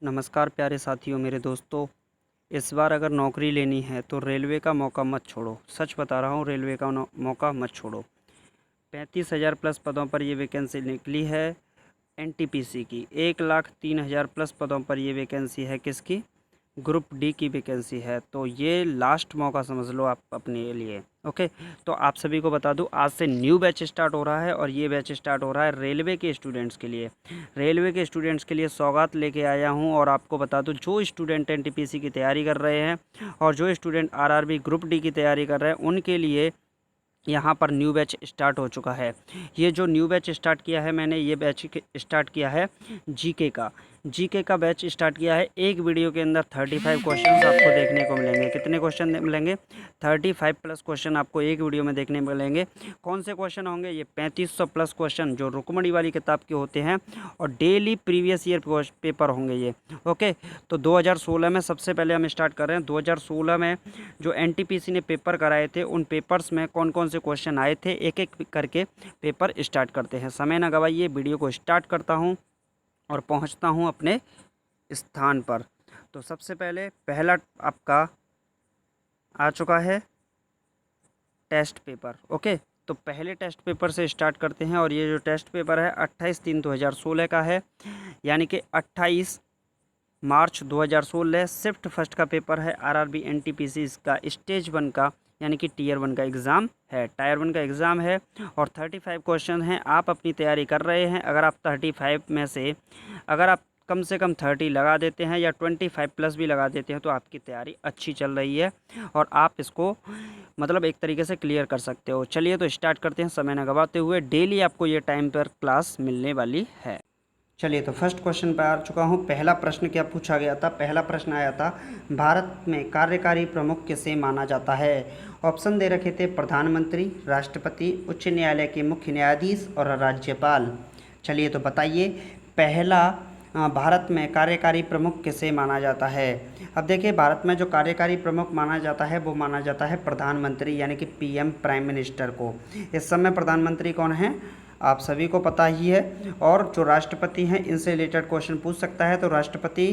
नमस्कार प्यारे साथियों, मेरे दोस्तों। इस बार अगर नौकरी लेनी है तो रेलवे का मौका मत छोड़ो। सच बता रहा हूँ, रेलवे का मौका मत छोड़ो। 35,000 प्लस पदों पर ये वैकेंसी निकली है एनटीपीसी की। 1,03,000 प्लस पदों पर ये वैकेंसी है किसकी? ग्रुप डी की वैकेंसी है। तो ये लास्ट मौका समझ लो आप अपने लिए। ओके, तो आप सभी को बता दूं, आज से न्यू बैच स्टार्ट हो रहा है और ये बैच स्टार्ट हो रहा है रेलवे के स्टूडेंट्स के लिए। रेलवे के स्टूडेंट्स के लिए सौगात लेके आया हूं। और आपको बता दूं, जो स्टूडेंट एनटीपीसी की तैयारी कर रहे हैं और जो स्टूडेंट आरआरबी ग्रुप डी की तैयारी कर रहे हैं, उनके लिए यहाँ पर न्यू बैच स्टार्ट हो चुका है। ये जो न्यू बैच स्टार्ट किया है मैंने, ये बैच स्टार्ट किया है जीके का बैच स्टार्ट किया है। एक वीडियो के अंदर 35 क्वेश्चंस आपको देखने को मिलेंगे। कितने क्वेश्चन मिलेंगे? 35 प्लस क्वेश्चन आपको एक वीडियो में देखने मिलेंगे। कौन से क्वेश्चन होंगे? ये 3500 प्लस क्वेश्चन जो रुक्मणी वाली किताब के होते हैं, और डेली प्रीवियस ईयर पेपर होंगे ये। ओके, तो 2016 में सबसे पहले हम स्टार्ट कर रहे हैं। 2016 में जो एनटीपीसी ने पेपर कराए थे, उन पेपर्स में कौन कौन से क्वेश्चन आए थे, एक एक करके पेपर स्टार्ट करते हैं। समय ना गवाइए, वीडियो को स्टार्ट करता हूं और पहुंचता हूं अपने स्थान पर। तो सबसे पहले पहला आपका आ चुका है टेस्ट पेपर। ओके, तो पहले टेस्ट पेपर से स्टार्ट करते हैं। और ये जो टेस्ट पेपर है 28/3/2016 का है, यानी कि 28 मार्च 2016 शिफ्ट फर्स्ट का पेपर है। आरआरबी एनटीपीसी इसका स्टेज 1 का, यानी कि टीयर 1 का एग्ज़ाम है, टायर 1 का एग्ज़ाम है। और 35 क्वेश्चन हैं। आप अपनी तैयारी कर रहे हैं। अगर आप 35 में से अगर आप कम से कम 30 लगा देते हैं या 25 प्लस भी लगा देते हैं, तो आपकी तैयारी अच्छी चल रही है और आप इसको मतलब एक तरीके से क्लियर कर सकते हो। चलिए तो स्टार्ट करते हैं समय न गवाते हुए। डेली आपको ये टाइम पर क्लास मिलने वाली है। चलिए तो फर्स्ट क्वेश्चन पर आ चुका हूँ। पहला प्रश्न क्या पूछा गया था? पहला प्रश्न आया था, भारत में कार्यकारी प्रमुख किसे माना जाता है? ऑप्शन दे रखे थे प्रधानमंत्री, राष्ट्रपति, उच्च न्यायालय के मुख्य न्यायाधीश और राज्यपाल। चलिए तो बताइए, पहला भारत में कार्यकारी प्रमुख किसे माना जाता है? अब देखिए, भारत में जो कार्यकारी प्रमुख माना जाता है वो माना जाता है प्रधानमंत्री, यानी कि पीएम, प्राइम मिनिस्टर को। इस समय प्रधानमंत्री कौन है आप सभी को पता ही है। और जो राष्ट्रपति हैं, इनसे रिलेटेड क्वेश्चन पूछ सकता है। तो राष्ट्रपति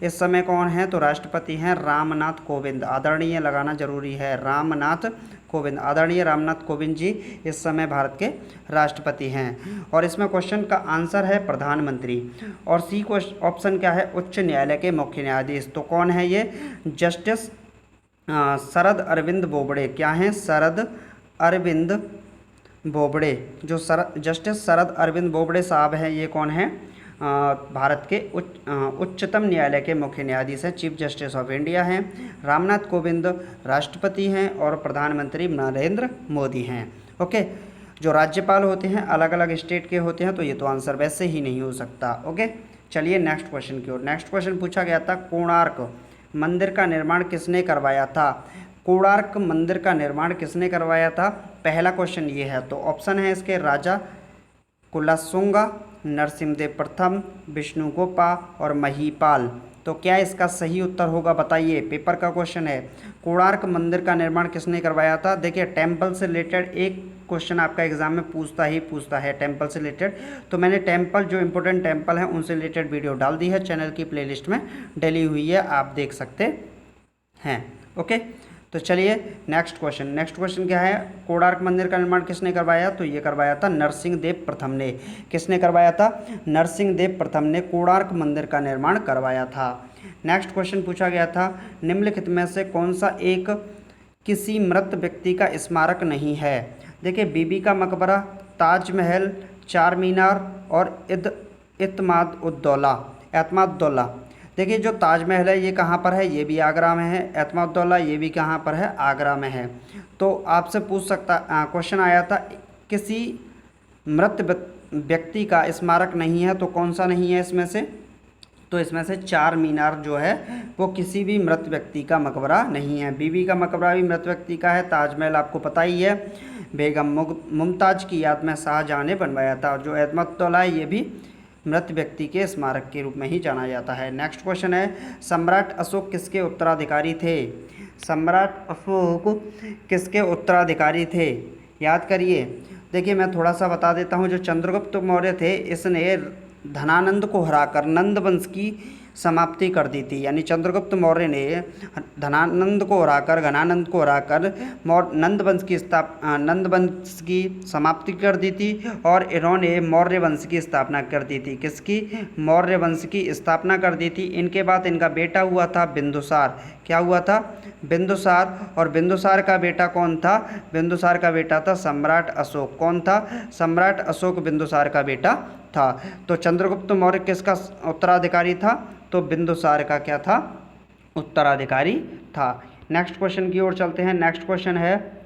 इस समय कौन है? तो राष्ट्रपति हैं रामनाथ कोविंद। आदरणीय लगाना जरूरी है, रामनाथ कोविंद। आदरणीय रामनाथ कोविंद जी इस समय भारत के राष्ट्रपति हैं। और इसमें क्वेश्चन का आंसर है प्रधानमंत्री। और सी क्वेश्चन ऑप्शन क्या है? उच्च न्यायालय के मुख्य न्यायाधीश। तो कौन है ये? जस्टिस शरद अरविंद बोबड़े। क्या हैं? शरद अरविंद बोबड़े। जो जस्टिस शरद अरविंद बोबड़े साहब हैं, ये कौन है? भारत के उच्चतम न्यायालय के मुख्य न्यायाधीश हैं, चीफ जस्टिस ऑफ इंडिया हैं। रामनाथ कोविंद राष्ट्रपति हैं और प्रधानमंत्री नरेंद्र मोदी हैं। ओके, जो राज्यपाल होते हैं अलग अलग स्टेट के होते हैं, तो ये तो आंसर वैसे ही नहीं हो सकता। ओके, चलिए नेक्स्ट क्वेश्चन की ओर। नेक्स्ट क्वेश्चन पूछा गया था, कोणार्क मंदिर का निर्माण किसने करवाया था? कोणार्क मंदिर का निर्माण किसने करवाया था? पहला क्वेश्चन ये है। तो ऑप्शन है इसके राजा कुलशुंगा, नरसिंहदेव प्रथम, विष्णुगुप्ता और महीपाल। तो क्या इसका सही उत्तर होगा? बताइए, पेपर का क्वेश्चन है। कोणार्क मंदिर का निर्माण किसने करवाया था? देखिए, टेम्पल से रिलेटेड एक क्वेश्चन आपका एग्जाम में पूछता है टेम्पल से रिलेटेड। तो मैंने टेम्पल, जो इंपॉर्टेंट टेम्पल हैं उनसे रिलेटेड वीडियो डाल दी है, चैनल की प्लेलिस्ट में डली हुई है, आप देख सकते हैं। ओके, तो चलिए नेक्स्ट क्वेश्चन क्या है? कोणार्क मंदिर का निर्माण किसने करवाया? तो ये करवाया था नरसिंहदेव प्रथम ने। किसने करवाया था? नरसिंहदेव प्रथम ने कोणार्क मंदिर का निर्माण करवाया था। नेक्स्ट क्वेश्चन पूछा गया था, निम्नलिखित में से कौन सा एक किसी मृत व्यक्ति का स्मारक नहीं है? देखिए, बीबी का मकबरा, ताजमहल, चार मीनार और एतमादुद्दौला। देखिए, जो ताजमहल है ये कहाँ पर है? ये भी आगरा में है। एतमादुद्दौला ये भी कहाँ पर है? आगरा में है। तो आपसे पूछ सकता, क्वेश्चन आया था किसी मृत व्यक्ति का स्मारक नहीं है, तो कौन सा नहीं है इसमें से? तो इसमें से चार मीनार जो है वो किसी भी मृत व्यक्ति का मकबरा नहीं है। बीबी का मकबरा भी मृत व्यक्ति का है। ताजमहल आपको पता ही है, बेगम मुमताज़ की याद में शाहजहाँ ने बनवाया था। और जो एतमादुद्दौला है ये भी मृत व्यक्ति के स्मारक के रूप में ही जाना जाता है। नेक्स्ट क्वेश्चन है, सम्राट अशोक किसके उत्तराधिकारी थे? सम्राट अशोक किसके उत्तराधिकारी थे? याद करिए। देखिए, मैं थोड़ा सा बता देता हूँ। जो चंद्रगुप्त मौर्य थे, इसने धनानंद को हराकर नंद वंश की समाप्ति कर दी थी। यानी चंद्रगुप्त मौर्य ने धनानंद को हराकर, घनानंद को हराकर नंद वंश की समाप्ति कर दी थी और इन्होंने मौर्य वंश की स्थापना कर दी थी। किसकी? मौर्य वंश की स्थापना कर दी थी। इनके बाद इनका बेटा हुआ था बिंदुसार। क्या हुआ था? बिंदुसार। और बिंदुसार का बेटा कौन था? बिंदुसार का बेटा था सम्राट अशोक। कौन था? सम्राट अशोक बिंदुसार का बेटा था। तो चंद्रगुप्त मौर्य किसका उत्तराधिकारी था? तो बिंदुसार का क्या था? उत्तराधिकारी था। नेक्स्ट क्वेश्चन की ओर चलते हैं। नेक्स्ट क्वेश्चन है,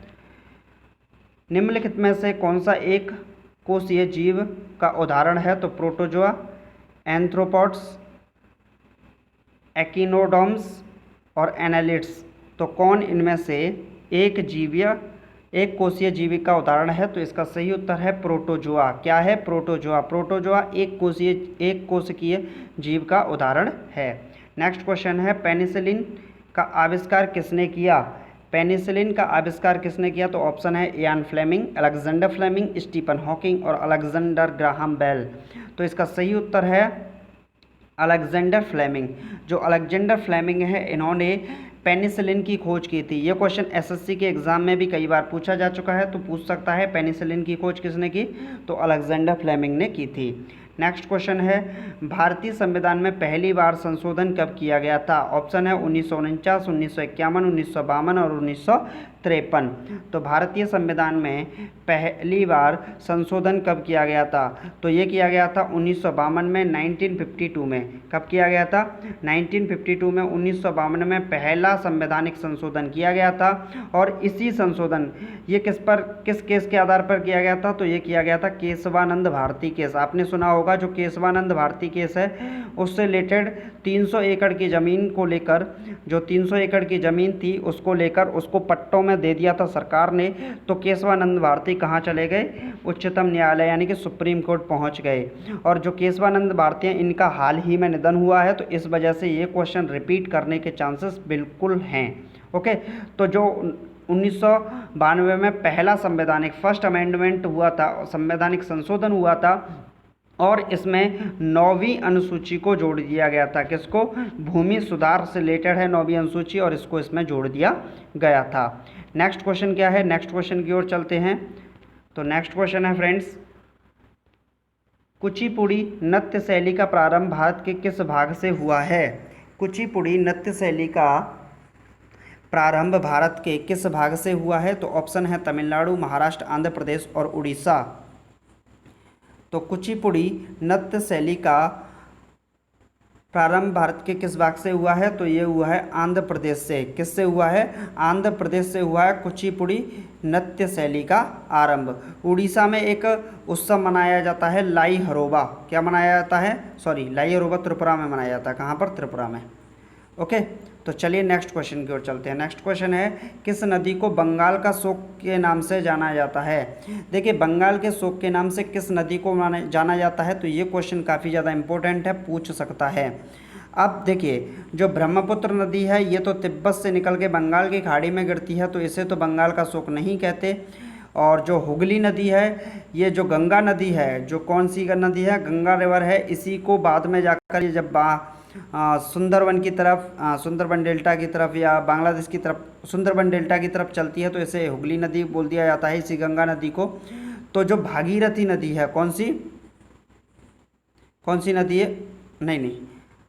निम्नलिखित में से कौन सा एक कोषीय जीव का उदाहरण है? तो प्रोटोजोआ, एंथ्रोपॉड्स, एकिनोडर्म्स और एनालिड्स। तो कौन इनमें से एक कोषीय जीवी का उदाहरण है? तो इसका सही उत्तर है प्रोटोजोआ। क्या है? प्रोटोजोआ। प्रोटोजोआ एक कोशिकीय जीव का उदाहरण है। नेक्स्ट क्वेश्चन है, पेनिसिलिन का आविष्कार किसने किया? पेनिसिलिन का आविष्कार किसने किया? तो ऑप्शन है Ian Fleming, Alexander Fleming, Stephen Hawking और अलेक्जेंडर ग्राहम बेल। तो इसका सही उत्तर है अलेक्जेंडर फ्लेमिंग। जो अलेक्जेंडर फ्लेमिंग है, इन्होंने पेनिसिलिन की खोज की थी। ये क्वेश्चन एसएससी के एग्जाम में भी कई बार पूछा जा चुका है, तो पूछ सकता है पेनिसिलिन की खोज किसने की? तो अलेक्जेंडर फ्लेमिंग ने की थी। नेक्स्ट क्वेश्चन है, भारतीय संविधान में पहली बार संशोधन कब किया गया था? ऑप्शन है 1949, 1951, 1952 और 1953। तो भारतीय संविधान में पहली बार संशोधन कब किया गया था? तो ये किया गया था 1952 में, 1952 में। कब किया गया था? 1952 में, 1952 में पहला संवैधानिक संशोधन किया गया था। और इसी संशोधन ये किस केस के आधार पर किया गया था? तो ये किया गया था केशवानंद भारती केस। आपने सुना होगा, जो केशवानंद भारती केस है उससे रिलेटेड 300 एकड़ की ज़मीन को लेकर, जो 300 एकड़ की ज़मीन थी उसको लेकर उसको पट्टों में दे दिया था सरकार ने। तो केशवानंद भारती कहाँ चले गए? उच्चतम न्यायालय यानी कि सुप्रीम कोर्ट पहुँच गए। और जो केशवानंद भारती हैं, इनका हाल ही में निधन हुआ है, तो इस वजह से ये क्वेश्चन रिपीट करने के चांसेस बिल्कुल हैं। ओके, तो जो 1992 में पहला फर्स्ट अमेंडमेंट हुआ था, संवैधानिक संशोधन हुआ था, और इसमें 9वीं अनुसूची को जोड़ दिया गया था। किसको? भूमि सुधार से रिलेटेड है 9वीं अनुसूची, और इसको इसमें जोड़ दिया गया था। नेक्स्ट क्वेश्चन क्या है? नेक्स्ट क्वेश्चन की ओर चलते हैं। तो नेक्स्ट क्वेश्चन है फ्रेंड्स, कुचिपुड़ी नृत्य शैली का प्रारंभ भारत के किस भाग से हुआ है? कुचिपुड़ी नृत्य शैली का प्रारंभ भारत के किस भाग से हुआ है? तो ऑप्शन है तमिलनाडु, महाराष्ट्र, आंध्र प्रदेश और उड़ीसा। तो कुचिपुड़ी नृत्य शैली का प्रारंभ भारत के किस भाग से हुआ है? तो ये हुआ है आंध्र प्रदेश से। किससे हुआ है? आंध्र प्रदेश से हुआ है कुचिपुड़ी नृत्य शैली का आरंभ। उड़ीसा में एक उत्सव मनाया जाता है लाई हरोबा। क्या मनाया जाता है? लाई हरोबा त्रिपुरा में मनाया जाता है। कहाँ पर? त्रिपुरा में। ओके, तो चलिए नेक्स्ट क्वेश्चन की ओर चलते हैं। नेक्स्ट क्वेश्चन है, किस नदी को बंगाल का शोक के नाम से जाना जाता है? देखिए, बंगाल के शोक के नाम से किस नदी को जाना जाता है? तो ये क्वेश्चन काफ़ी ज़्यादा इंपॉर्टेंट है, पूछ सकता है। अब देखिए, जो ब्रह्मपुत्र नदी है ये तो तिब्बत से निकल के बंगाल की खाड़ी में गिरती है, तो इसे तो बंगाल का शोक नहीं कहते। और जो हुगली नदी है, ये जो गंगा नदी है, जो कौन सी नदी है? गंगा रिवर है। इसी को बाद में जाकर ये जब सुंदरबन की तरफ, सुंदरबन डेल्टा की तरफ या बांग्लादेश की तरफ, सुंदरबन डेल्टा की तरफ चलती है, तो इसे हुगली नदी बोल दिया जाता है, इसी गंगा नदी को। तो जो भागीरथी नदी है, कौन सी नदी है? नहीं,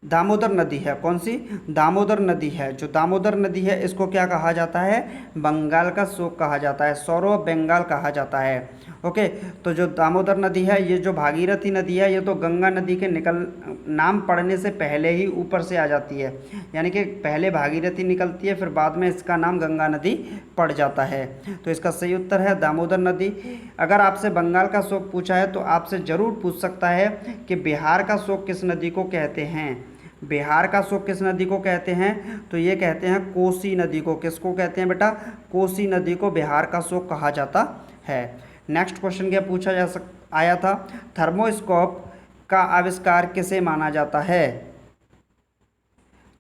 दामोदर नदी है। कौन सी? दामोदर नदी है। जो दामोदर नदी है, इसको क्या कहा जाता है? बंगाल का शोक कहा जाता है, सौरो बंगाल कहा जाता है। ओके, तो जो दामोदर नदी है, ये जो भागीरथी नदी है, ये तो गंगा नदी के नाम पड़ने से पहले ही ऊपर से आ जाती है। यानी कि पहले भागीरथी निकलती है, फिर बाद में इसका नाम गंगा नदी पड़ जाता है। तो इसका सही उत्तर है दामोदर नदी। अगर आपसे बंगाल का शोक पूछा है तो आपसे ज़रूर पूछ सकता है कि बिहार का शोक किस नदी को कहते हैं? बिहार का शोक किस नदी को कहते हैं? तो ये कहते हैं कोसी नदी को। किसको कहते हैं बेटा? कोसी नदी को बिहार का शोक कहा जाता है। नेक्स्ट क्वेश्चन क्या पूछा आया था, थर्मोस्कोप का आविष्कार किसे माना जाता है?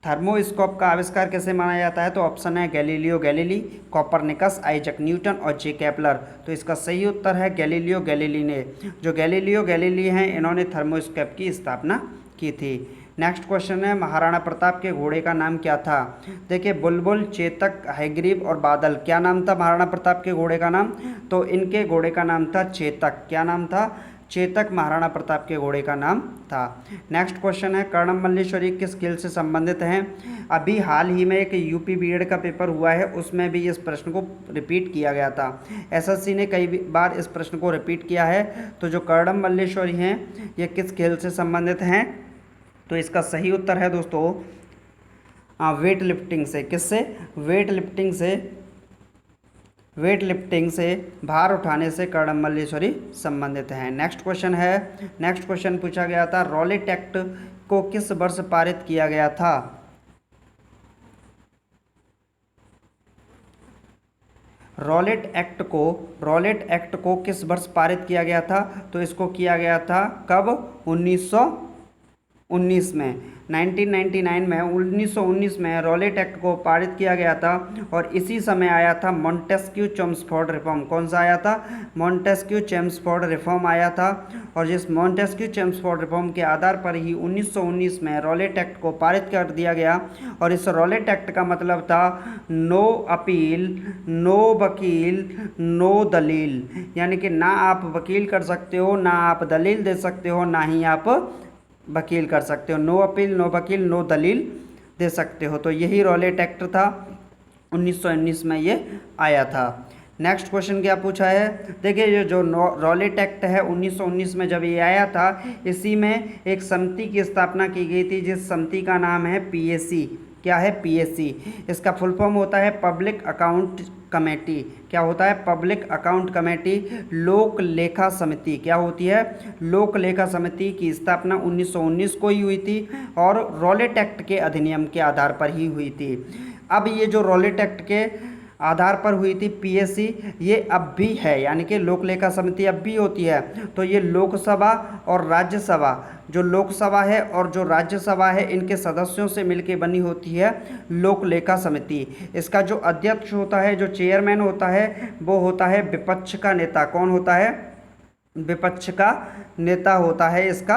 थर्मोस्कोप का आविष्कार किसे माना जाता है? तो ऑप्शन है Galileo Galilei, Copernicus, Isaac Newton और जे केपलर। तो इसका सही उत्तर है गैलीलियो गैलीली ने। जो गैलीलियो गैलीली हैं, इन्होंने थर्मोस्कोप की स्थापना की थी। नेक्स्ट क्वेश्चन है महाराणा प्रताप के घोड़े का नाम क्या था। देखिए बुलबुल, चेतक, हयग्रीव और बादल। क्या नाम था महाराणा प्रताप के घोड़े का नाम? तो इनके घोड़े का नाम था चेतक। क्या नाम था? चेतक महाराणा प्रताप के घोड़े का नाम था। नेक्स्ट क्वेश्चन है कर्णम मल्लेश्वरी किस खेल से संबंधित हैं। अभी हाल ही में एक यूपी बीएड का पेपर हुआ है, उसमें भी इस प्रश्न को रिपीट किया गया था। एसएससी ने कई बार इस प्रश्न को रिपीट किया है। तो जो कर्णम मल्लेश्वरी हैं ये किस खेल से संबंधित हैं? तो इसका सही उत्तर है दोस्तों वेट लिफ्टिंग से। किससे? वेट लिफ्टिंग से, भार उठाने से कर्णम मल्लेश्वरी संबंधित हैं। नेक्स्ट क्वेश्चन पूछा गया था रॉलेट एक्ट को किस वर्ष पारित किया गया था। रॉलेट एक्ट को किस वर्ष पारित किया गया था? तो इसको किया गया था कब? 1919 में, 1999 में, 1919 में रॉलेट एक्ट को पारित किया गया था। और इसी समय आया था मॉन्टेस्क्यू चेम्सफोर्ड रिफॉर्म। कौन सा आया था? मॉन्टेस्क्यू चेम्सफोर्ड रिफॉर्म आया था। और जिस मॉन्टेस्क्यू चेम्सफोर्ड रिफॉर्म के आधार पर ही 1919 में रॉलेट एक्ट को पारित कर दिया गया। और इस रॉलेट एक्ट का मतलब था नो अपील, नो वकील, नो दलील, यानी कि ना आप वकील कर सकते हो, ना आप दलील दे सकते हो, ना ही आप वकील कर सकते हो। नो अपील, नो वकील, नो दलील दे सकते हो। तो यही रॉलेट एक्ट था, 1919 में ये आया था। नेक्स्ट क्वेश्चन क्या पूछा है? देखिए ये जो रॉलेट एक्ट है 1919 में जब ये आया था, इसी में एक समिति की स्थापना की गई थी जिस समिति का नाम है पीएसी। क्या है? पीएसी। इसका फुल फॉर्म होता है पब्लिक अकाउंट कमेटी। क्या होता है? पब्लिक अकाउंट कमेटी, लोक लेखा समिति। क्या होती है? लोक लेखा समिति की स्थापना 1919 को ही हुई थी और रॉलेट एक्ट के अधिनियम के आधार पर ही हुई थी। अब ये जो रॉलेट एक्ट के आधार पर हुई थी पीएससी, ये अब भी है, यानी कि लोक लेखा समिति अब भी होती है। तो ये लोकसभा और राज्यसभा, जो लोकसभा है और जो राज्यसभा है, इनके सदस्यों से मिलकर बनी होती है लोक लेखा समिति। इसका जो अध्यक्ष होता है, जो चेयरमैन होता है, वो होता है विपक्ष का नेता। कौन होता है? विपक्ष का नेता होता है इसका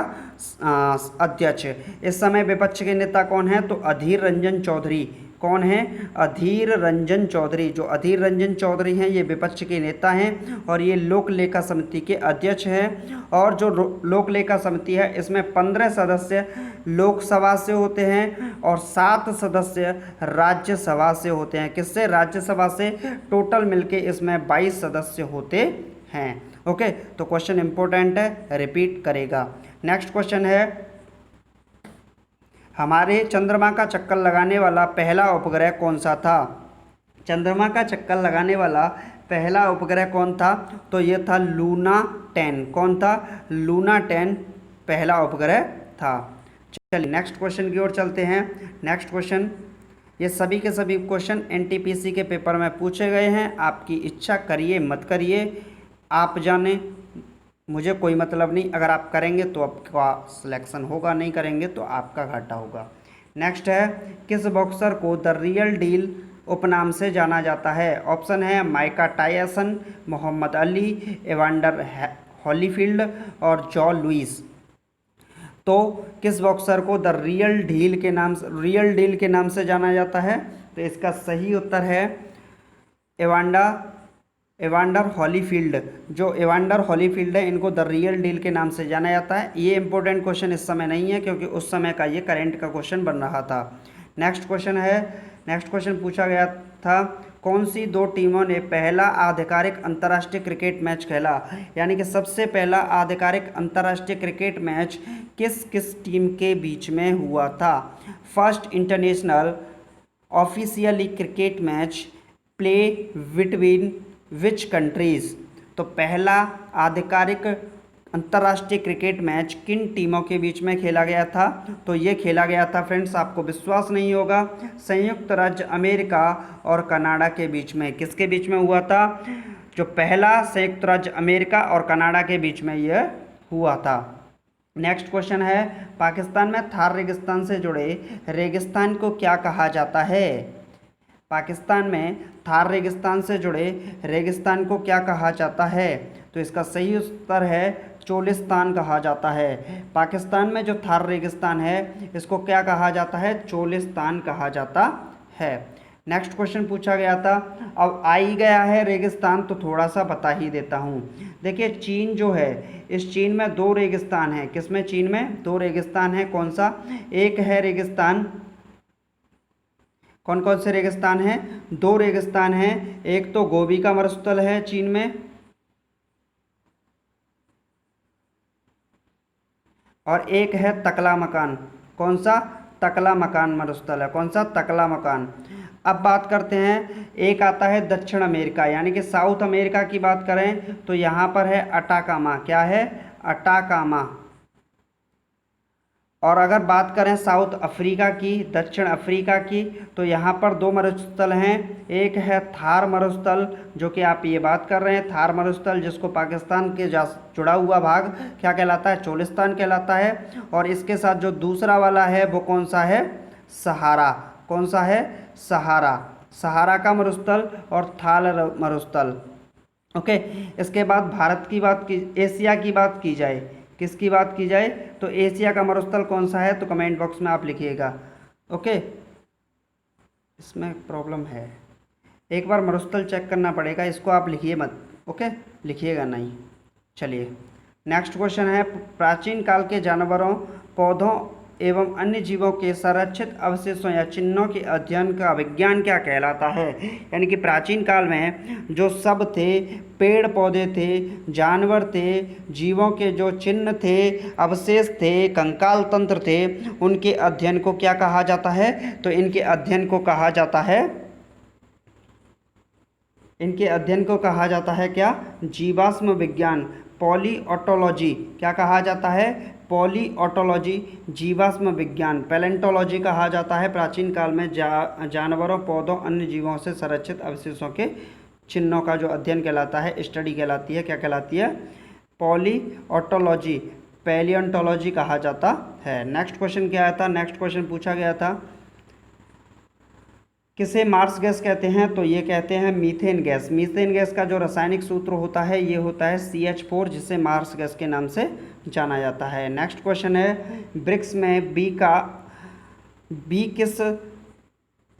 अध्यक्ष। इस समय विपक्ष के नेता कौन है? तो अधीर रंजन चौधरी। कौन है? अधीर रंजन चौधरी। जो अधीर रंजन चौधरी हैं ये विपक्ष के नेता हैं और ये लोक लेखा समिति के अध्यक्ष हैं। और जो लोक लेखा समिति है इसमें 15 सदस्य लोकसभा से होते हैं और 7 सदस्य राज्यसभा से होते हैं। किससे? राज्यसभा से। टोटल मिलके इसमें 22 सदस्य होते हैं। ओके, तो क्वेश्चन इंपॉर्टेंट है, रिपीट करेगा। नेक्स्ट क्वेश्चन है हमारे चंद्रमा का चक्कर लगाने वाला पहला उपग्रह कौन सा था। चंद्रमा का चक्कर लगाने वाला पहला उपग्रह कौन था? तो ये था लूना 10। कौन था? लूना 10 पहला उपग्रह था। चलिए नेक्स्ट क्वेश्चन की ओर चलते हैं। नेक्स्ट क्वेश्चन, ये सभी के सभी क्वेश्चन एनटीपीसी के पेपर में पूछे गए हैं। आपकी इच्छा, करिए मत करिए आप जाने, मुझे कोई मतलब नहीं। अगर आप करेंगे तो आपका सिलेक्शन होगा, नहीं करेंगे तो आपका घाटा होगा। नेक्स्ट है किस बॉक्सर को द रियल डील उपनाम से जाना जाता है। ऑप्शन है माइका टायसन, मोहम्मद अली, एवांडर हॉलीफील्ड और जॉ लुइस। तो किस बॉक्सर को द रियल डील के नाम से जाना जाता है? तो इसका सही उत्तर है एवांडर हॉलीफील्ड। जो एवांडर हॉलीफील्ड है इनको द रियल डील के नाम से जाना जाता है। ये इंपॉर्टेंट क्वेश्चन इस समय नहीं है क्योंकि उस समय का ये करंट का क्वेश्चन बन रहा था। नेक्स्ट क्वेश्चन पूछा गया था कौन सी 2 टीमों ने पहला आधिकारिक अंतर्राष्ट्रीय क्रिकेट मैच खेला। यानी कि सबसे पहला आधिकारिक अंतर्राष्ट्रीय क्रिकेट मैच किस किस टीम के बीच में हुआ था। First international officially cricket match play between which countries. तो पहला आधिकारिक अंतर्राष्ट्रीय क्रिकेट मैच किन टीमों के बीच में खेला गया था। तो ये खेला गया था फ्रेंड्स, आपको विश्वास नहीं होगा, संयुक्त राज्य अमेरिका और कनाडा के बीच में। किसके बीच में हुआ था? जो पहला संयुक्त राज्य अमेरिका और कनाडा के बीच में यह हुआ था। नेक्स्ट क्वेश्चन है पाकिस्तान में थार रेगिस्तान से जुड़े रेगिस्तान को क्या कहा जाता है। पाकिस्तान में थार रेगिस्तान से जुड़े रेगिस्तान को क्या कहा जाता है। तो इसका सही उत्तर है चोलिस्तान कहा जाता है। पाकिस्तान में जो थार रेगिस्तान है इसको क्या कहा जाता है? चोलिस्तान कहा जाता है। नेक्स्ट क्वेश्चन पूछा गया था, अब आ ही गया है रेगिस्तान तो थोड़ा सा बता ही देता हूँ। देखिए चीन जो है, इस चीन में दो रेगिस्तान है। किसमें? चीन में दो रेगिस्तान है। कौन सा? एक है रेगिस्तान, कौन कौन से रेगिस्तान हैं? दो रेगिस्तान हैं। एक तो गोबी का मरुस्थल है चीन में, और एक है तकला मकान। कौन सा? तकला मकान मरुस्थल है। कौन सा? तकला मकान। अब बात करते हैं, एक आता है दक्षिण अमेरिका, यानी कि साउथ अमेरिका की बात करें तो यहाँ पर है अटाकामा। क्या है? अटाकामा। और अगर बात करें साउथ अफ्रीका की, दक्षिण अफ्रीका की, तो यहाँ पर दो मरुस्थल हैं। एक है थार मरुस्थल, जो कि आप ये बात कर रहे हैं, थार मरुस्थल, जिसको पाकिस्तान के जुड़ा हुआ भाग क्या कहलाता है? चोलिस्तान कहलाता है। और इसके साथ जो दूसरा वाला है वो कौन सा है? सहारा। कौन सा है? सहारा। सहारा का मरुस्थल और थार मरुस्थल। ओके। इसके बाद भारत की बात की, एशिया की बात की जाए, किसकी बात की जाए तो एशिया का मरुस्थल कौन सा है? तो कमेंट बॉक्स में आप लिखिएगा। ओके, इसमें प्रॉब्लम है, एक बार मरुस्थल चेक करना पड़ेगा, इसको आप लिखिए मत। ओके, लिखिएगा नहीं। चलिए नेक्स्ट क्वेश्चन है, प्राचीन काल के जानवरों, पौधों एवं अन्य जीवों के संरक्षित अवशेषों या चिन्हों के अध्ययन का विज्ञान क्या कहलाता है? यानी कि प्राचीन काल में जो सब थे, पेड़ पौधे थे, जानवर थे, जीवों के जो चिन्ह थे, अवशेष थे, कंकाल तंत्र थे, उनके अध्ययन को क्या कहा जाता है? तो इनके अध्ययन को कहा जाता है, इनके अध्ययन को कहा जाता है क्या? जीवाश्म विज्ञान, पॉलीऑटोलॉजी। क्या कहा जाता है? पॉलीऑटोलॉजी, जीवाश्म विज्ञान। पैलेंटोलॉजी कहा जाता है प्राचीन काल में जानवरों, पौधों, अन्य जीवों से संरक्षित अवशेषों के चिन्हों का जो अध्ययन कहलाता है, स्टडी कहलाती है। क्या कहलाती है? पॉलीऑटोलॉजी, पैलियोंटोलॉजी कहा जाता है। नेक्स्ट क्वेश्चन क्या आया था? नेक्स्ट क्वेश्चन पूछा गया था, किसे मार्स गैस कहते हैं? तो ये कहते हैं मीथेन गैस। मीथेन गैस का जो रासायनिक सूत्र होता है ये होता है CH4, जिसे मार्स गैस के नाम से जाना जाता है। नेक्स्ट क्वेश्चन है, ब्रिक्स में बी किस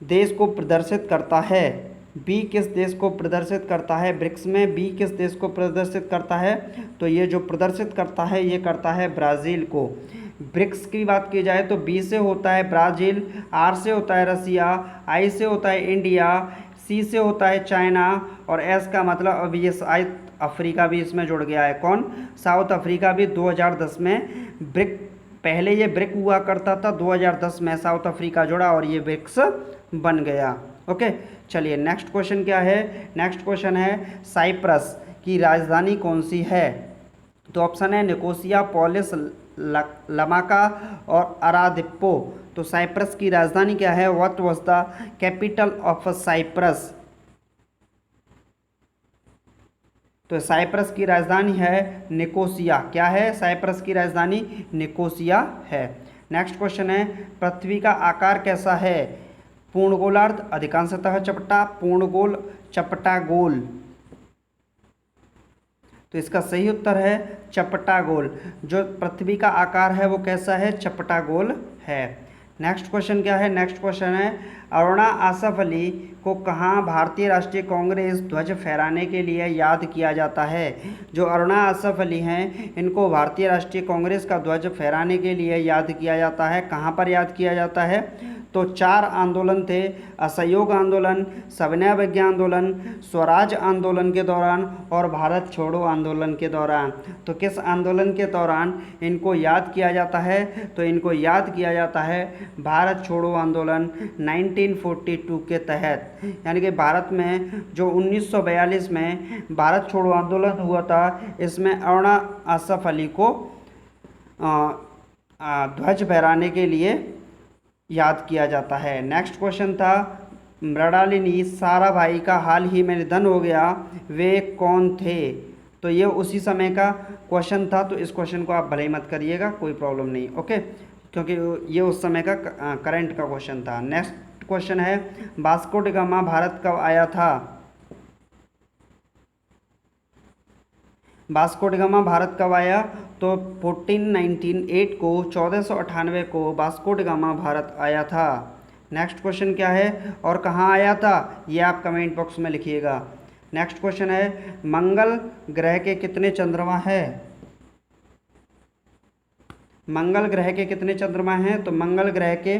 देश को प्रदर्शित करता है? बी किस देश को प्रदर्शित करता है? ब्रिक्स में बी किस देश को प्रदर्शित करता है? तो ये जो प्रदर्शित करता है ये करता है ब्राज़ील को। ब्रिक्स की बात की जाए तो बी से होता है ब्राज़ील, आर से होता है रसिया, आई से होता है इंडिया, सी से होता है चाइना, और एस का मतलब अब ये साउथ अफ्रीका भी इसमें जुड़ गया है। कौन? साउथ अफ्रीका भी 2010 में ब्रिक, पहले ये ब्रिक हुआ करता था, 2010 में साउथ अफ्रीका जुड़ा और ये ब्रिक्स बन गया। ओके, चलिए नेक्स्ट क्वेश्चन क्या है? नेक्स्ट क्वेश्चन है, साइप्रस की राजधानी कौन सी है? तो ऑप्शन है निकोसिया, पॉलिस, लमाका और अरादिप्पो। तो साइप्रस की राजधानी क्या है? What was the capital of Cyprus? तो साइप्रस की राजधानी है निकोसिया। क्या है? साइप्रस की राजधानी निकोसिया है। नेक्स्ट क्वेश्चन है, पृथ्वी का आकार कैसा है? पूर्ण गोलार्ध, अधिकांशतः चपटा, पूर्णगोल, चपटा गोल। तो इसका सही उत्तर है चपटा गोल। जो पृथ्वी का आकार है वो कैसा है? चपटा गोल है। नेक्स्ट क्वेश्चन क्या है? नेक्स्ट क्वेश्चन है, अरुणा आसफ अली को कहाँ भारतीय राष्ट्रीय कांग्रेस ध्वज फहराने के लिए याद किया जाता है? जो अरुणा आसफ अली हैं इनको भारतीय राष्ट्रीय कांग्रेस का ध्वज फहराने के लिए याद किया जाता है। कहाँ पर याद किया जाता है? तो 4 आंदोलन थे, असहयोग आंदोलन, सविनय अवज्ञा आंदोलन, स्वराज आंदोलन के दौरान और भारत छोड़ो आंदोलन के दौरान। तो किस आंदोलन के दौरान इनको याद किया जाता है? तो इनको याद किया जाता है भारत छोड़ो आंदोलन 1942 के तहत। यानी कि भारत में जो 1942 में भारत छोड़ो आंदोलन हुआ था, इसमें अरुणा आसफ अली को ध्वज फहराने के लिए याद किया जाता है। नेक्स्ट क्वेश्चन था, मृणालिनी साराभाई का हाल ही में निधन हो गया, वे कौन थे? तो ये उसी समय का क्वेश्चन था, तो इस क्वेश्चन को आप भले ही मत करिएगा, कोई प्रॉब्लम नहीं। ओके, क्योंकि ये उस समय का करंट का क्वेश्चन था। नेक्स्ट क्वेश्चन है, वास्को डी गामा भारत कब आया था? वास्को डी गामा भारत कब आया? तो 1498 को 1498 को वास्को डी गामा भारत आया था। नेक्स्ट क्वेश्चन क्या है और कहाँ आया था, ये आप कमेंट बॉक्स में लिखिएगा। नेक्स्ट क्वेश्चन है मंगल ग्रह के कितने चंद्रमा है? मंगल ग्रह के कितने चंद्रमा हैं? तो मंगल ग्रह के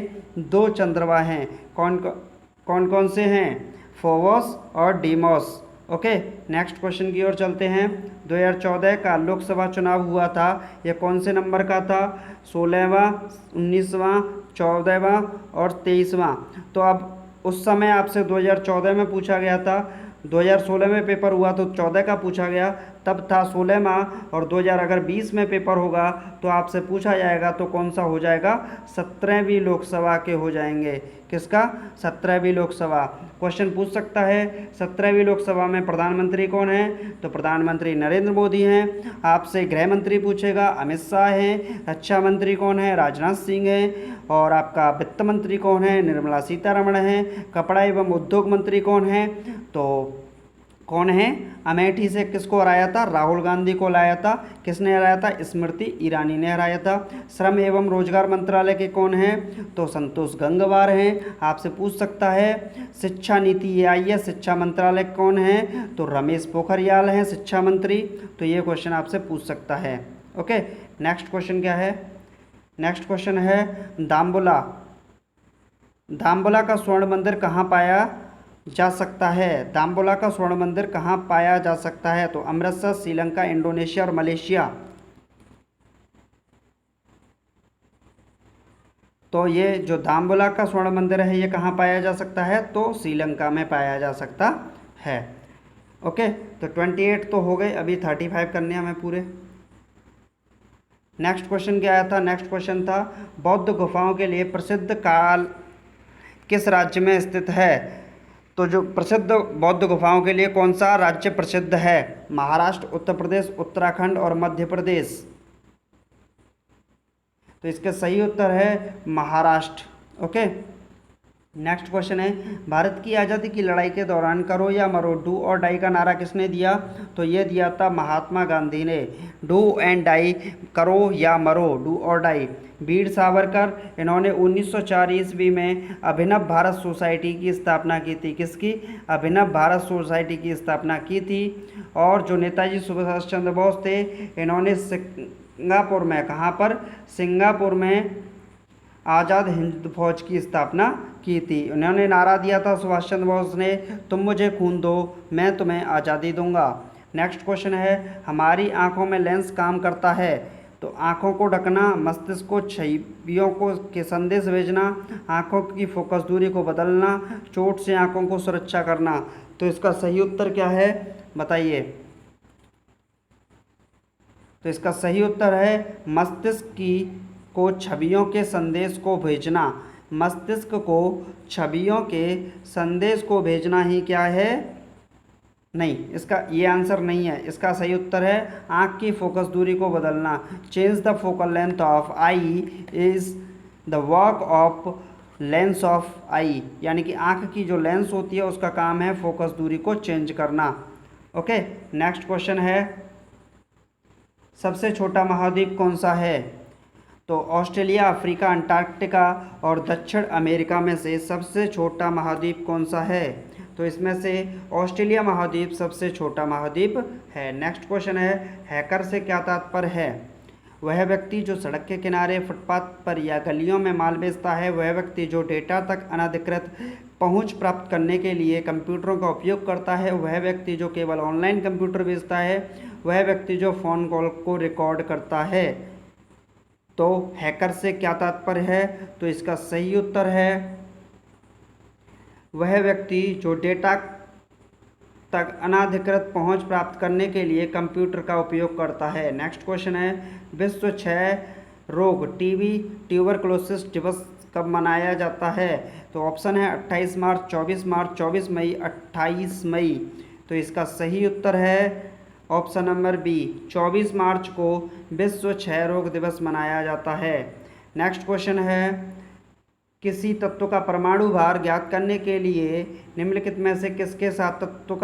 2 चंद्रमा हैं। कौन कौन से हैं? फोबोस और डीमोस। ओके, नेक्स्ट क्वेश्चन की ओर चलते हैं। 2014 का लोकसभा चुनाव हुआ था, यह कौन से नंबर का था? 16वां, 19वां, 14वां और 23वां। तो अब उस समय आपसे 2014 में पूछा गया था, 2016 में पेपर हुआ तो 14 का पूछा गया, तब था 16वां, और 2020 में पेपर होगा तो आपसे पूछा जाएगा तो कौन सा हो जाएगा? 17वीं लोकसभा के हो जाएंगे। किसका? 17वीं लोकसभा। क्वेश्चन पूछ सकता है 17वीं लोकसभा में प्रधानमंत्री कौन है? तो प्रधानमंत्री नरेंद्र मोदी हैं। आपसे गृह मंत्री पूछेगा, अमित शाह हैं। रक्षा मंत्री कौन है? राजनाथ सिंह हैं। और आपका वित्त मंत्री कौन है? निर्मला सीतारमण हैं। कपड़ा एवं उद्योग मंत्री कौन है? तो कौन है? अमेठी से किसको हराया था? राहुल गांधी को लाया था। किसने हराया था? स्मृति ईरानी ने हराया था। श्रम एवं रोजगार मंत्रालय के कौन है? तो संतोष गंगवार हैं। आपसे पूछ सकता है शिक्षा नीति ये आई है, शिक्षा मंत्रालय कौन है? तो रमेश पोखरियाल हैं शिक्षा मंत्री। तो ये क्वेश्चन आपसे पूछ सकता है। ओके, नेक्स्ट क्वेश्चन क्या है? नेक्स्ट क्वेश्चन है दाम्बुला। दाम्बुला का स्वर्ण मंदिर कहाँ पाया जा सकता है? दाम्बुला का स्वर्ण मंदिर कहाँ पाया जा सकता है? तो अमृतसर, श्रीलंका, इंडोनेशिया और मलेशिया। तो ये जो दाम्बुला का स्वर्ण मंदिर है ये कहाँ पाया जा सकता है? तो श्रीलंका में पाया जा सकता है। ओके, तो 28 तो हो गए, अभी 35 करने हैं हमें पूरे। नेक्स्ट क्वेश्चन क्या आया था? नेक्स्ट क्वेश्चन था बौद्ध गुफाओं के लिए प्रसिद्ध काल किस राज्य में स्थित है? तो जो प्रसिद्ध बौद्ध गुफाओं के लिए कौन सा राज्य प्रसिद्ध है? महाराष्ट्र, उत्तर प्रदेश, उत्तराखंड और मध्य प्रदेश। तो इसका सही उत्तर है महाराष्ट्र। ओके, नेक्स्ट क्वेश्चन है भारत की आज़ादी की लड़ाई के दौरान करो या मरो, डू और डाई का नारा किसने दिया? तो ये दिया था महात्मा गांधी ने। डू एंड डाई, करो या मरो, डू और डाई। वीर सावरकर, इन्होंने 1904 ईस्वी में अभिनव भारत सोसाइटी की स्थापना की थी। किसकी? अभिनव भारत सोसाइटी की स्थापना की थी। और जो नेताजी सुभाष चंद्र बोस थे, इन्होंने सिंगापुर में, कहाँ पर? सिंगापुर में आज़ाद हिंद फौज की स्थापना की थी। उन्होंने नारा दिया था सुभाष चंद्र बोस ने, तुम मुझे खून दो मैं तुम्हें आज़ादी दूंगा। नेक्स्ट क्वेश्चन है हमारी आंखों में लेंस काम करता है। तो आंखों को ढकना, मस्तिष्क को छवियों को के संदेश भेजना, आंखों की फोकस दूरी को बदलना, चोट से आंखों को सुरक्षा करना। तो इसका सही उत्तर क्या है बताइए? तो इसका सही उत्तर है मस्तिष्क को छवियों के संदेश को भेजना। मस्तिष्क को छवियों के संदेश को भेजना ही क्या है? नहीं, इसका ये आंसर नहीं है। इसका सही उत्तर है आँख की फोकस दूरी को बदलना। Change the focal length of eye is the work of lens of eye, यानी कि आँख की जो लेंस होती है उसका काम है फोकस दूरी को चेंज करना। ओके, नेक्स्ट क्वेश्चन है सबसे छोटा महाद्वीप कौन सा है? तो ऑस्ट्रेलिया, अफ्रीका, अंटार्कटिका और दक्षिण अमेरिका में से सबसे छोटा महाद्वीप कौन सा है? तो इसमें से ऑस्ट्रेलिया महाद्वीप सबसे छोटा महाद्वीप है। नेक्स्ट क्वेश्चन है हैकर से क्या तात्पर्य है? वह व्यक्ति जो सड़क के किनारे, फुटपाथ पर या गलियों में माल बेचता है। वह व्यक्ति जो डेटा तक अनधिकृत पहुंच प्राप्त करने के लिए कंप्यूटरों का उपयोग करता है। वह व्यक्ति जो केवल ऑनलाइन कंप्यूटर बेचता है। वह व्यक्ति जो फ़ोन कॉल को रिकॉर्ड करता है। तो हैकर से क्या तात्पर्य है? तो इसका सही उत्तर है वह व्यक्ति जो डेटा तक अनाधिकृत पहुंच प्राप्त करने के लिए कंप्यूटर का उपयोग करता है। नेक्स्ट क्वेश्चन है विश्व क्षय रोग टीबी ट्यूबरकुलोसिस दिवस कब मनाया जाता है? तो ऑप्शन है 28 मार्च, 24 मार्च, 24 मई, 28 मई। तो इसका सही उत्तर है ऑप्शन नंबर बी, 24 मार्च को विश्व क्षय रोग दिवस मनाया जाता है। नेक्स्ट क्वेश्चन है किसी तत्व का परमाणु भार ज्ञात करने के लिए निम्नलिखित में से किसके साथ तत्व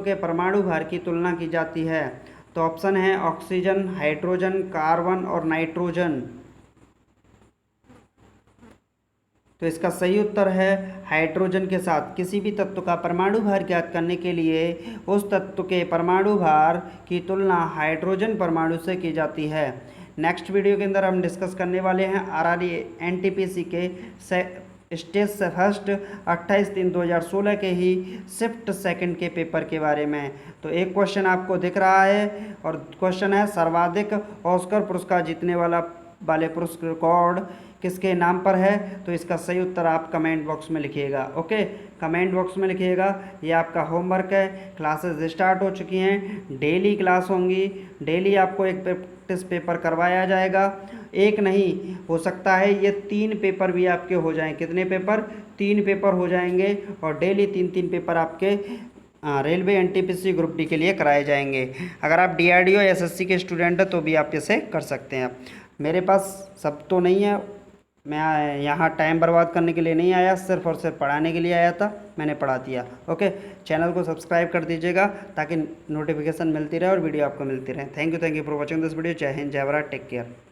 के परमाणु भार की तुलना की जाती है? तो तो ऑप्शन है ऑक्सीजन, हाइड्रोजन, कार्बन और नाइट्रोजन। तो इसका सही उत्तर है हाइड्रोजन के साथ। किसी भी तत्व का परमाणु भार ज्ञात करने के लिए उस तत्व के परमाणु भार की तुलना हाइड्रोजन परमाणु से की जाती है। नेक्स्ट वीडियो के अंदर हम डिस्कस करने वाले हैं आरआरबी एनटीपीसी के स्टेज से फर्स्ट 28/3/2016 के ही शिफ्ट सेकंड के पेपर के बारे में। तो एक क्वेश्चन आपको दिख रहा है और क्वेश्चन है सर्वाधिक ऑस्कर पुरस्कार जीतने वाले पुरुष रिकॉर्ड किसके नाम पर है। तो इसका सही उत्तर आप कमेंट बॉक्स में लिखिएगा। ओके, कमेंट बॉक्स में लिखिएगा। ये आपका होमवर्क है। क्लासेस स्टार्ट हो चुकी हैं, डेली क्लास होंगी, डेली आपको एक प्रैक्टिस पेपर करवाया जाएगा। एक नहीं हो सकता है ये 3 पेपर भी आपके हो जाएं। कितने पेपर? 3 पेपर हो जाएंगे और डेली 3-3 पेपर आपके रेलवे एनटीपीसी ग्रुप डी के लिए कराए जाएंगे। अगर आप डीआरडीओ एसएससी के स्टूडेंट हैं तो भी आप इसे कर सकते हैं। मेरे पास सब तो नहीं है, मैं यहाँ टाइम बर्बाद करने के लिए नहीं आया, सिर्फ और सिर्फ पढ़ाने के लिए आया था, मैंने पढ़ा दिया। ओके, चैनल को सब्सक्राइब कर दीजिएगा ताकि नोटिफिकेशन मिलती रहे और वीडियो आपको मिलती रहे। Thank you for watching this video. जय हिंद, जय भारत, टेक केयर।